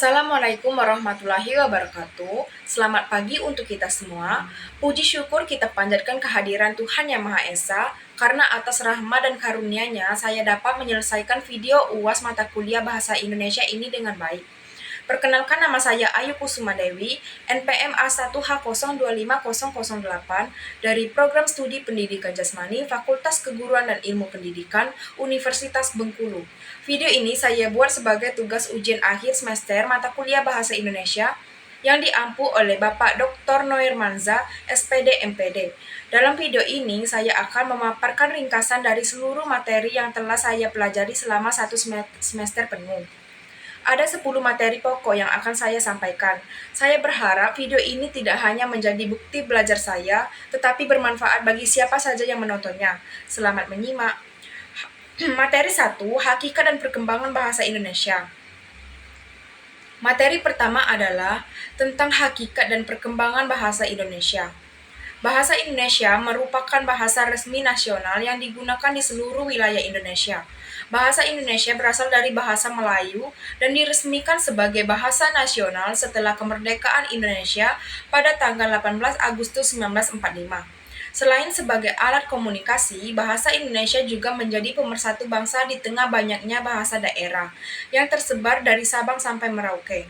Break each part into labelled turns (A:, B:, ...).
A: Assalamualaikum warahmatullahi wabarakatuh. Selamat pagi untuk kita semua. Puji syukur kita panjatkan kehadiran Tuhan Yang Maha Esa, karena atas rahmat dan karunia-Nya saya dapat menyelesaikan video UAS mata kuliah Bahasa Indonesia ini dengan baik. Perkenalkan, nama saya Ayu Kusuma Dewi, NPM A1H025008 dari Program Studi Pendidikan Jasmani Fakultas Keguruan dan Ilmu Pendidikan Universitas Bengkulu. Video ini saya buat sebagai tugas ujian akhir semester mata kuliah Bahasa Indonesia yang diampu oleh Bapak Dr. Noir Manza, SPD MPD. Dalam video ini saya akan memaparkan ringkasan dari seluruh materi yang telah saya pelajari selama satu semester penuh. Ada 10 materi pokok yang akan saya sampaikan. Saya berharap video ini tidak hanya menjadi bukti belajar saya, tetapi bermanfaat bagi siapa saja yang menontonnya. Selamat menyimak. Materi 1, Hakikat dan Perkembangan Bahasa Indonesia. Materi pertama adalah tentang hakikat dan perkembangan bahasa Indonesia. Bahasa Indonesia merupakan bahasa resmi nasional yang digunakan di seluruh wilayah Indonesia. Bahasa Indonesia berasal dari bahasa Melayu dan diresmikan sebagai bahasa nasional setelah kemerdekaan Indonesia pada tanggal 18 Agustus 1945. Selain sebagai alat komunikasi, bahasa Indonesia juga menjadi pemersatu bangsa di tengah banyaknya bahasa daerah yang tersebar dari Sabang sampai Merauke.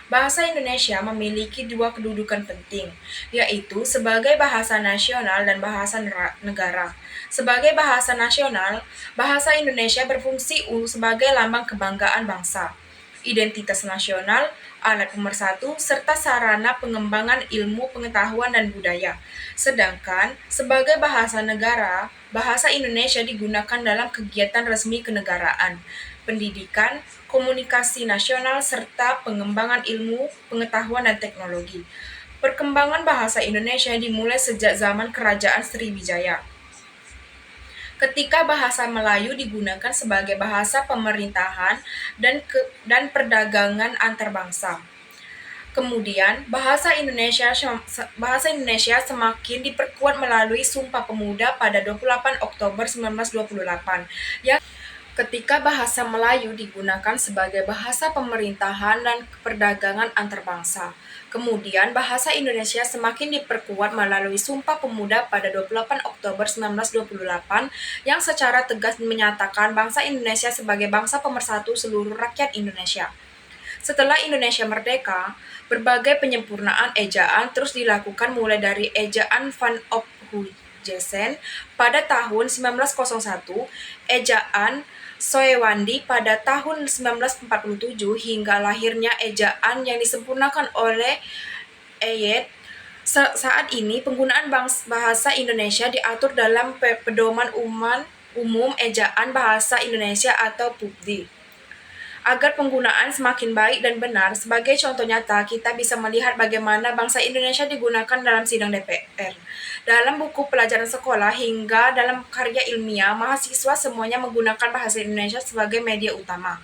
A: Bahasa Indonesia memiliki dua kedudukan penting, yaitu sebagai bahasa nasional dan bahasa negara. Sebagai bahasa nasional, bahasa Indonesia berfungsi sebagai lambang kebanggaan bangsa, identitas nasional, alat pemersatu, serta sarana pengembangan ilmu, pengetahuan, dan budaya. Sedangkan, sebagai bahasa negara, bahasa Indonesia digunakan dalam kegiatan resmi kenegaraan, pendidikan, komunikasi nasional, serta pengembangan ilmu, pengetahuan, dan teknologi. Perkembangan bahasa Indonesia dimulai sejak zaman Kerajaan Sriwijaya, ketika bahasa Melayu digunakan sebagai bahasa pemerintahan dan perdagangan antar bangsa. Kemudian, bahasa Indonesia semakin diperkuat melalui Sumpah Pemuda pada 28 Oktober 1928, yang ketika bahasa Melayu digunakan sebagai bahasa pemerintahan dan perdagangan antar bangsa. Kemudian, bahasa Indonesia semakin diperkuat melalui Sumpah Pemuda pada 28 Oktober 1928 yang secara tegas menyatakan bangsa Indonesia sebagai bangsa pemersatu seluruh rakyat Indonesia. Setelah Indonesia merdeka, berbagai penyempurnaan ejaan terus dilakukan mulai dari ejaan Van Ophuijsen pada tahun 1901, ejaan Soewandi pada tahun 1947 hingga lahirnya ejaan yang disempurnakan oleh Eyet. Saat ini penggunaan bahasa Indonesia diatur dalam Pedoman Umum Ejaan Bahasa Indonesia atau PUBD. Agar penggunaan semakin baik dan benar, sebagai contoh nyata kita bisa melihat bagaimana bahasa Indonesia digunakan dalam sidang DPR, dalam buku pelajaran sekolah, hingga dalam karya ilmiah. Mahasiswa semuanya menggunakan bahasa Indonesia sebagai media utama.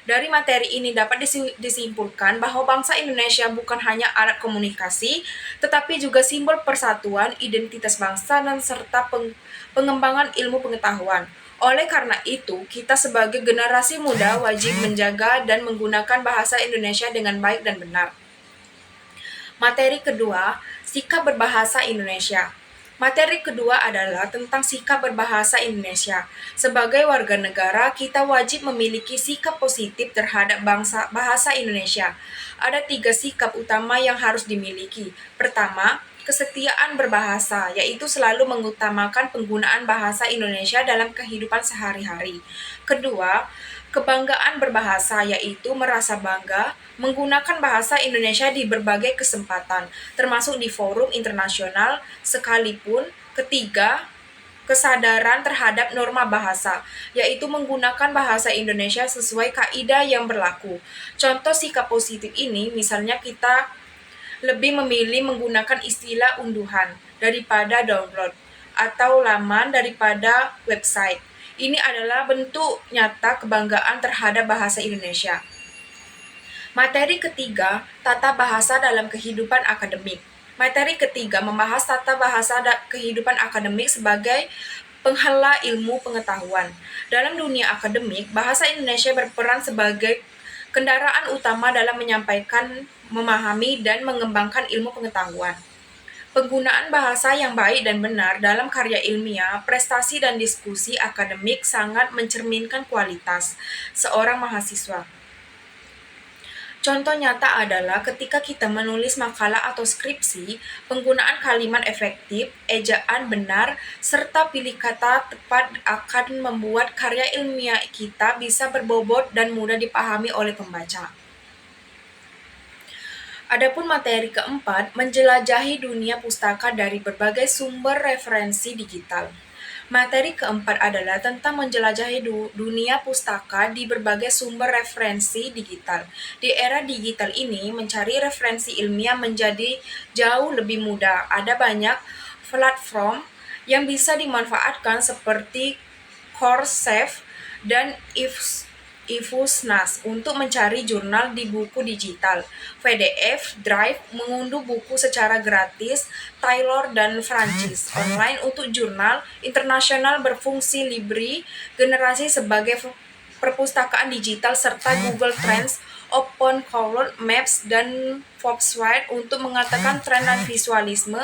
A: Dari materi ini dapat disimpulkan bahwa bangsa Indonesia bukan hanya alat komunikasi, tetapi juga simbol persatuan, identitas bangsa, dan serta pengembangan ilmu pengetahuan. Oleh karena itu, kita sebagai generasi muda wajib menjaga dan menggunakan bahasa Indonesia dengan baik dan benar. Materi kedua, sikap berbahasa Indonesia. Materi kedua adalah tentang sikap berbahasa Indonesia. Sebagai warga negara, kita wajib memiliki sikap positif terhadap bahasa Indonesia. Ada 3 sikap utama yang harus dimiliki. Pertama, kesetiaan berbahasa, yaitu selalu mengutamakan penggunaan bahasa Indonesia dalam kehidupan sehari-hari. Kedua, kebanggaan berbahasa, yaitu merasa bangga menggunakan bahasa Indonesia di berbagai kesempatan, termasuk di forum internasional sekalipun. Ketiga, kesadaran terhadap norma bahasa, yaitu menggunakan bahasa Indonesia sesuai kaidah yang berlaku. Contoh sikap positif ini, misalnya kita lebih memilih menggunakan istilah unduhan daripada download, atau laman daripada website. Ini adalah bentuk nyata kebanggaan terhadap bahasa Indonesia. Materi ketiga, tata bahasa dalam kehidupan akademik. Materi ketiga membahas tata bahasa kehidupan akademik sebagai penghala ilmu pengetahuan. Dalam dunia akademik, bahasa Indonesia berperan sebagai kendaraan utama dalam menyampaikan, memahami, dan mengembangkan ilmu pengetahuan. Penggunaan bahasa yang baik dan benar dalam karya ilmiah, prestasi dan diskusi akademik sangat mencerminkan kualitas seorang mahasiswa. Contoh nyata adalah ketika kita menulis makalah atau skripsi, penggunaan kalimat efektif, ejaan benar, serta pilih kata tepat akan membuat karya ilmiah kita bisa berbobot dan mudah dipahami oleh pembaca. Adapun materi keempat, menjelajahi dunia pustaka dari berbagai sumber referensi digital. Materi keempat adalah tentang menjelajahi dunia pustaka di berbagai sumber referensi digital. Di era digital ini, mencari referensi ilmiah menjadi jauh lebih mudah. Ada banyak platform yang bisa dimanfaatkan seperti Coursera dan Ifusnas untuk mencari jurnal di buku digital, PDF, Drive, mengunduh buku secara gratis, Taylor dan Francis, online untuk jurnal internasional berfungsi Libri, generasi sebagai perpustakaan digital serta Google Trends, Open Color Maps, dan Volkswagen untuk mengatakan tren dan visualisme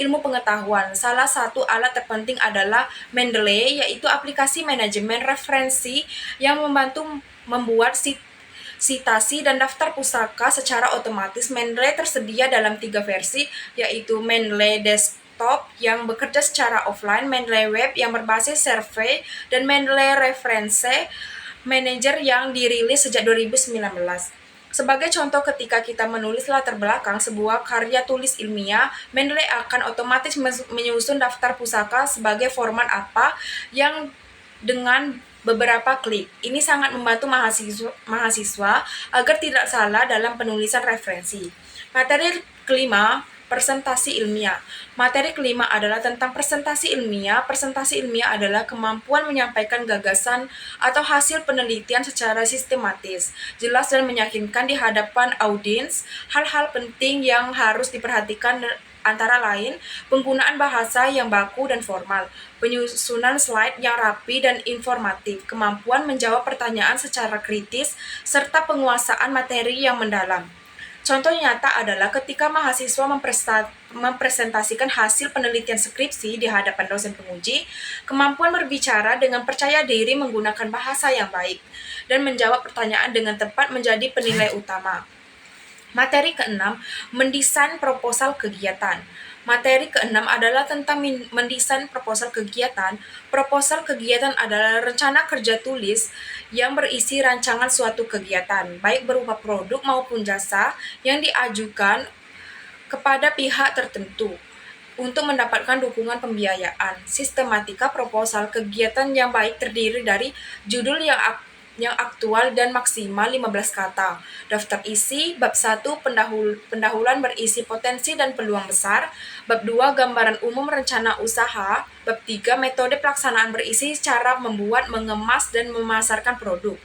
A: ilmu pengetahuan. Salah satu alat terpenting adalah Mendeley, yaitu aplikasi manajemen referensi yang membantu membuat sitasi dan daftar pustaka secara otomatis. Mendeley tersedia dalam 3 versi, yaitu Mendeley Desktop yang bekerja secara offline, Mendeley Web yang berbasis survei, dan Mendeley Reference Manager yang dirilis sejak 2019. Sebagai contoh, ketika kita menulis latar belakang sebuah karya tulis ilmiah, Mendeley akan otomatis menyusun daftar pusaka sebagai format apa yang dengan beberapa klik. Ini sangat membantu mahasiswa agar tidak salah dalam penulisan referensi. Materi kelima, presentasi ilmiah. Materi kelima adalah tentang presentasi ilmiah. Presentasi ilmiah adalah kemampuan menyampaikan gagasan atau hasil penelitian secara sistematis, jelas dan meyakinkan di hadapan audiens. Hal-hal penting yang harus diperhatikan antara lain penggunaan bahasa yang baku dan formal, penyusunan slide yang rapi dan informatif, kemampuan menjawab pertanyaan secara kritis, serta penguasaan materi yang mendalam. Contoh nyata adalah ketika mahasiswa mempresentasikan hasil penelitian skripsi di hadapan dosen penguji, kemampuan berbicara dengan percaya diri menggunakan bahasa yang baik, dan menjawab pertanyaan dengan tepat menjadi penilai utama. Materi keenam, mendesain proposal kegiatan. Materi keenam adalah tentang mendesain proposal kegiatan. Proposal kegiatan adalah rencana kerja tulis yang berisi rancangan suatu kegiatan, baik berupa produk maupun jasa yang diajukan kepada pihak tertentu untuk mendapatkan dukungan pembiayaan. Sistematika proposal kegiatan yang baik terdiri dari judul yang aktual dan maksimal 15 kata. Daftar isi, bab 1 pendahuluan berisi potensi dan peluang besar, bab 2 gambaran umum rencana usaha, bab 3 metode pelaksanaan berisi cara membuat, mengemas, dan memasarkan produk.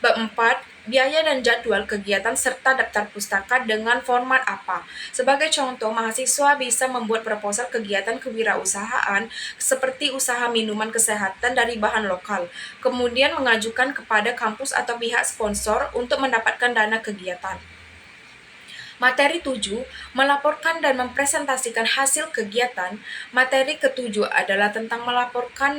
A: Bab 4 biaya dan jadwal kegiatan serta daftar pustaka dengan format apa. Sebagai contoh, mahasiswa bisa membuat proposal kegiatan kewirausahaan seperti usaha minuman kesehatan dari bahan lokal, kemudian mengajukan kepada kampus atau pihak sponsor untuk mendapatkan dana kegiatan. Materi 7, melaporkan dan mempresentasikan hasil kegiatan. Materi ketujuh adalah tentang melaporkan,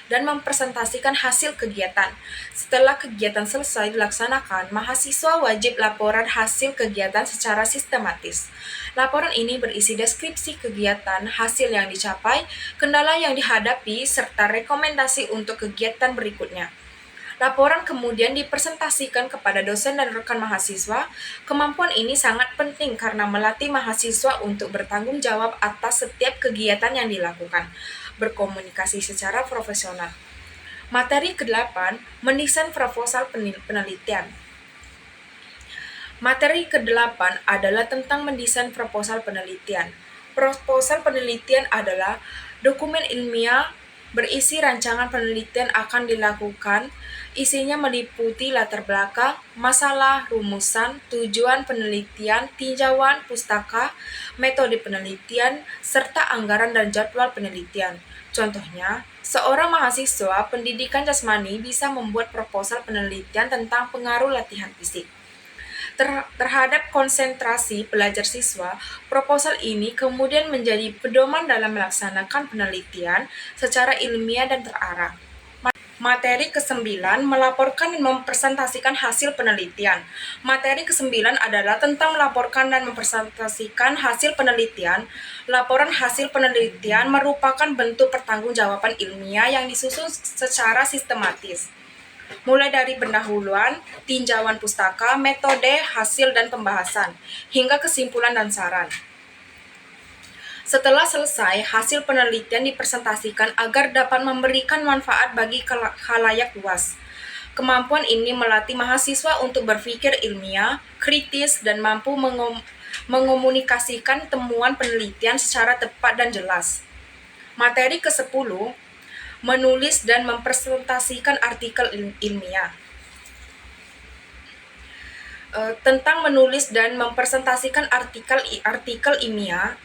A: dan mempresentasikan hasil kegiatan. Setelah kegiatan selesai dilaksanakan, mahasiswa wajib laporan hasil kegiatan secara sistematis. Laporan ini berisi deskripsi kegiatan, hasil yang dicapai, kendala yang dihadapi, serta rekomendasi untuk kegiatan berikutnya. Laporan kemudian dipresentasikan kepada dosen dan rekan mahasiswa. Kemampuan ini sangat penting karena melatih mahasiswa untuk bertanggung jawab atas setiap kegiatan yang dilakukan, berkomunikasi secara profesional. Materi ke-8, mendesain proposal penelitian. Materi ke-8 adalah tentang mendesain proposal penelitian. Proposal penelitian adalah dokumen ilmiah berisi rancangan penelitian akan dilakukan. Isinya meliputi latar belakang, masalah, rumusan, tujuan penelitian, tinjauan pustaka, metode penelitian, serta anggaran dan jadwal penelitian. Contohnya, seorang mahasiswa pendidikan jasmani bisa membuat proposal penelitian tentang pengaruh latihan fisik terhadap konsentrasi belajar siswa. Proposal ini kemudian menjadi pedoman dalam melaksanakan penelitian secara ilmiah dan terarah. Materi ke-9 melaporkan dan mempresentasikan hasil penelitian. Materi ke-9 adalah tentang melaporkan dan mempresentasikan hasil penelitian. Laporan hasil penelitian merupakan bentuk pertanggungjawaban ilmiah yang disusun secara sistematis, mulai dari pendahuluan, tinjauan pustaka, metode, hasil dan pembahasan, hingga kesimpulan dan saran. Setelah selesai, hasil penelitian dipresentasikan agar dapat memberikan manfaat bagi khalayak luas. Kemampuan ini melatih mahasiswa untuk berpikir ilmiah, kritis, dan mampu mengomunikasikan temuan penelitian secara tepat dan jelas. Materi ke-10, menulis dan mempresentasikan artikel ilmiah. Tentang menulis dan mempresentasikan artikel ilmiah.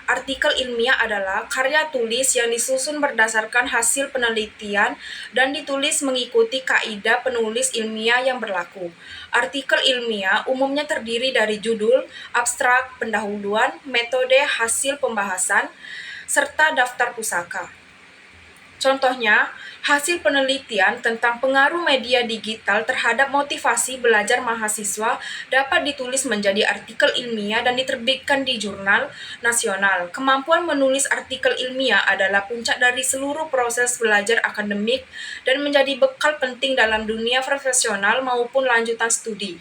A: Artikel ilmiah adalah karya tulis yang disusun berdasarkan hasil penelitian dan ditulis mengikuti kaidah penulis ilmiah yang berlaku. Artikel ilmiah umumnya terdiri dari judul, abstrak, pendahuluan, metode, hasil pembahasan, serta daftar pusaka. Contohnya, hasil penelitian tentang pengaruh media digital terhadap motivasi belajar mahasiswa dapat ditulis menjadi artikel ilmiah dan diterbitkan di jurnal nasional. Kemampuan menulis artikel ilmiah adalah puncak dari seluruh proses belajar akademik dan menjadi bekal penting dalam dunia profesional maupun lanjutan studi.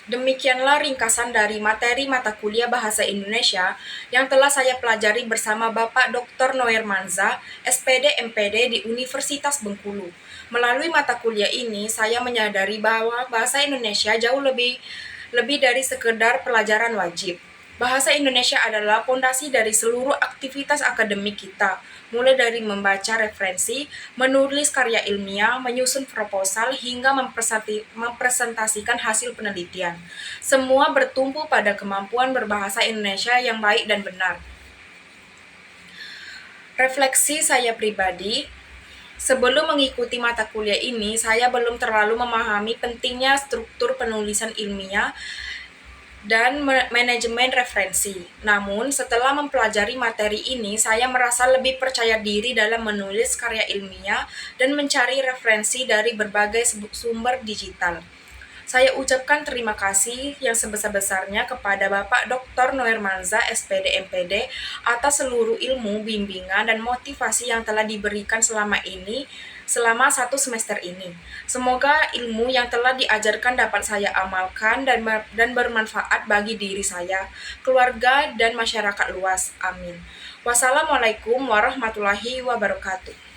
A: Demikianlah ringkasan dari materi mata kuliah Bahasa Indonesia yang telah saya pelajari bersama Bapak Dr. Noer Manza, SPD MPD di Universitas Bengkulu. Melalui mata kuliah ini, saya menyadari bahwa bahasa Indonesia jauh lebih dari sekedar pelajaran wajib. Bahasa Indonesia adalah pondasi dari seluruh aktivitas akademik kita, mulai dari membaca referensi, menulis karya ilmiah, menyusun proposal, hingga mempresentasikan hasil penelitian. Semua bertumpu pada kemampuan berbahasa Indonesia yang baik dan benar. Refleksi saya pribadi, sebelum mengikuti mata kuliah ini, saya belum terlalu memahami pentingnya struktur penulisan ilmiah dan manajemen referensi. Namun, setelah mempelajari materi ini, saya merasa lebih percaya diri dalam menulis karya ilmiah dan mencari referensi dari berbagai sumber digital. Saya ucapkan terima kasih yang sebesar-besarnya kepada Bapak Dr. Noer Manza, SPD MPD, atas seluruh ilmu, bimbingan, dan motivasi yang telah diberikan selama 1 semester ini. Semoga ilmu yang telah diajarkan dapat saya amalkan dan bermanfaat bagi diri saya, keluarga, dan masyarakat luas. Amin. Wassalamualaikum warahmatullahi wabarakatuh.